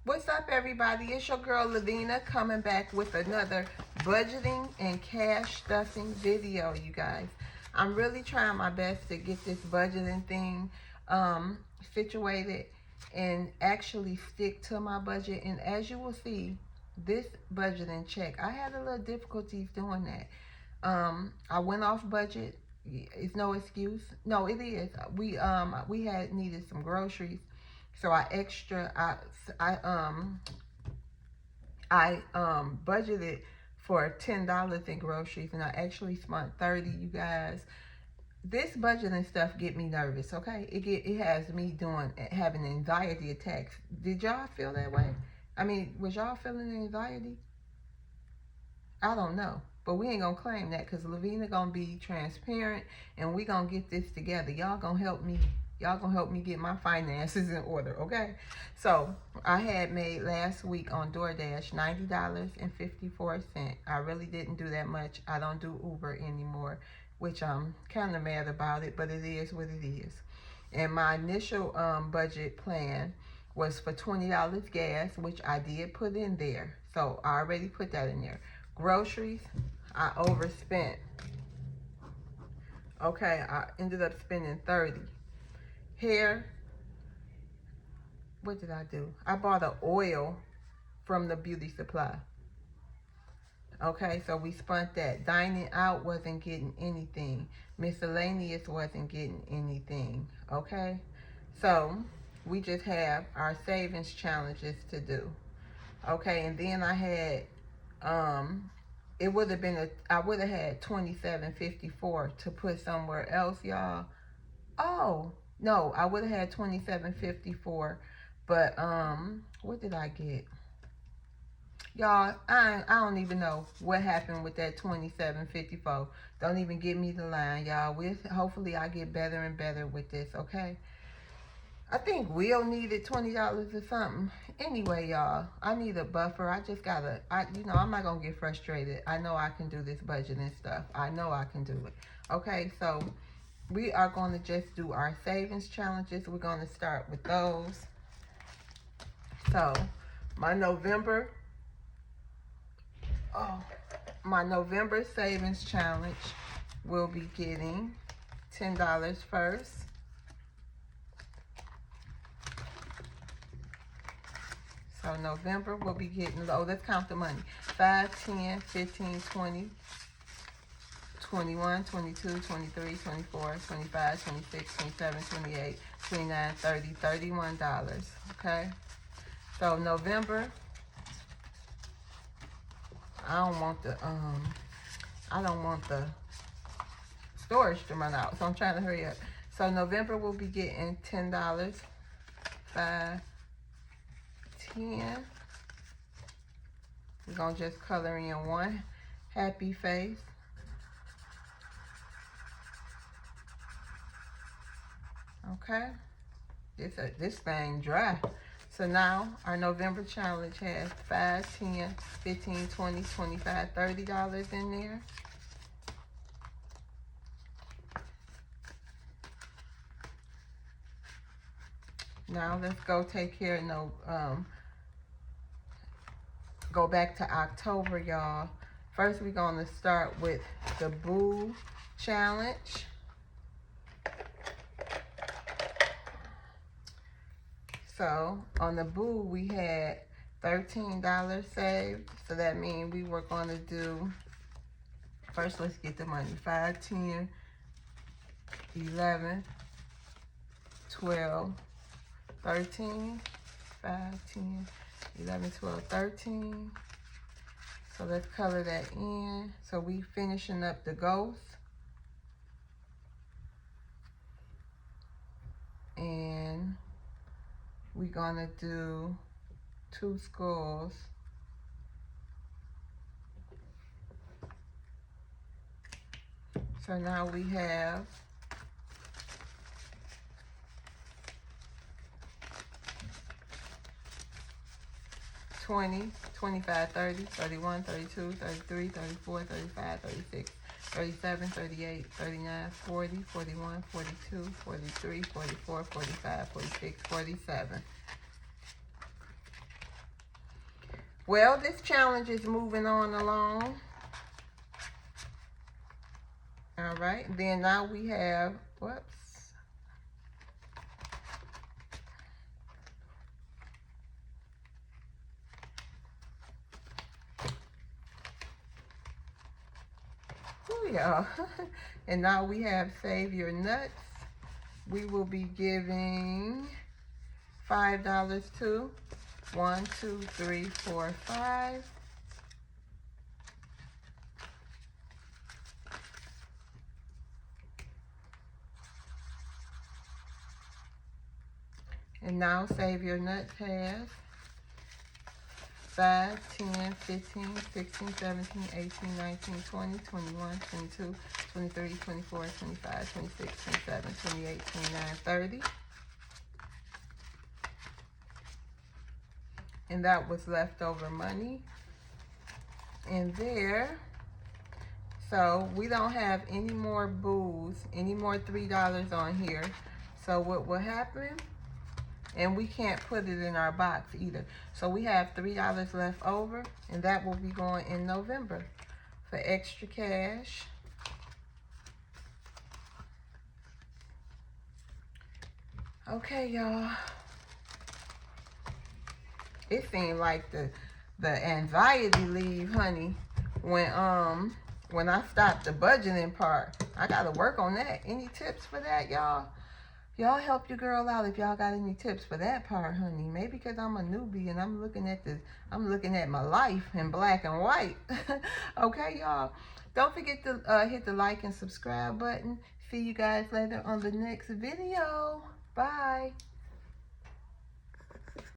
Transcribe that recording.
What's up, everybody? It's your girl Lavina coming back with another budgeting and cash stuffing video, you guys. I'm really trying my best to get this budgeting thing situated and actually stick to my budget. And as you will see, this budgeting check, I had a little difficulties doing that. I went off budget. It's no excuse. No, it is. We had needed some groceries, so I budgeted for $10 in groceries, and I actually spent 30. You guys, this budgeting stuff get me nervous. Okay, it has me having anxiety attacks. Did y'all feel that way? I mean, was y'all feeling anxiety? I don't know. But we ain't gonna claim that because Lavina gonna be transparent and we gonna get this together. Y'all gonna help me. Y'all gonna help me get my finances in order, okay? So I had made last week on DoorDash $90.54. I really didn't do that much. I don't do Uber anymore, which I'm kind of mad about it, but it is what it is. And my initial budget plan was for $20 gas, which I did put in there. So I already put that in there. Groceries, I overspent. Okay, I ended up spending 30. Hair, what did I do? I bought an oil from the beauty supply. Okay, so we spent that. Dining out wasn't getting anything. Miscellaneous wasn't getting anything. Okay, so we just have our savings challenges to do. Okay, and then I had it would have been I would have had 27.54 to put somewhere else, y'all. Oh no, I would have had 27.54, but what did I get? Y'all, I don't even know what happened with that 27.54. Don't even give me the line, y'all. Hopefully I get better and better with this, okay? I think Will needed $20 or something. Anyway, y'all, I need a buffer. I just gotta, I'm not gonna get frustrated. I know I can do this budgeting stuff. I know I can do it. Okay, so we are gonna just do our savings challenges. We're gonna start with those. So my November savings challenge will be getting $10 first. So November will be getting, let's count the money. 5, 10, 15, 20, 21, 22, 23, 24, 25, 26, 27, 28, 29, 30, $31. Okay? So November, I don't want the storage to run out. So I'm trying to hurry up. So November will be getting $10. 5, 10. We're gonna just color in one happy face. Okay, this thing dry. So now our November challenge has 5, 10, 15, 20, 25, $30 in there. Now let's go take care of go back to October, y'all. First, we're gonna start with the Boo challenge. So on the Boo, we had $13 saved. So that means we were gonna do, first let's get the money. 5, 10, 11, 12, 13, 5, 10, 11, 12, 13. So let's color that in. So we finishing up the ghost. And we're gonna do 2 skulls. So now we have 20, 25, 30, 31, 32, 33, 34, 35, 36, 37, 38, 39, 40, 41, 42, 43, 44, 45, 46, 47. Well, this challenge is moving on along. All right, then now we have, whoops. Oh, yeah. And now we have Save Your Nuts. We will be giving $5 to 1, 2, 3, 4, 5. And now Save Your Nuts has 5, 10, 15, 16, 17, 18, 19, 20, 21, 22, 23, 24, 25, 26, 27, 28, 29, 30. And that was leftover money in there. So we don't have any more booze, any more $3 on here. So what will happen? And we can't put it in our box either. So we have $3 left over, and that will be going in November for extra cash. Okay, y'all. It seemed like the anxiety leave, honey, when I stopped the budgeting part. I gotta work on that. Any tips for that, y'all? Y'all help your girl out if y'all got any tips for that part, honey. Maybe because I'm a newbie and I'm looking at my life in black and white. Okay, y'all. Don't forget to hit the like and subscribe button. See you guys later on the next video. Bye.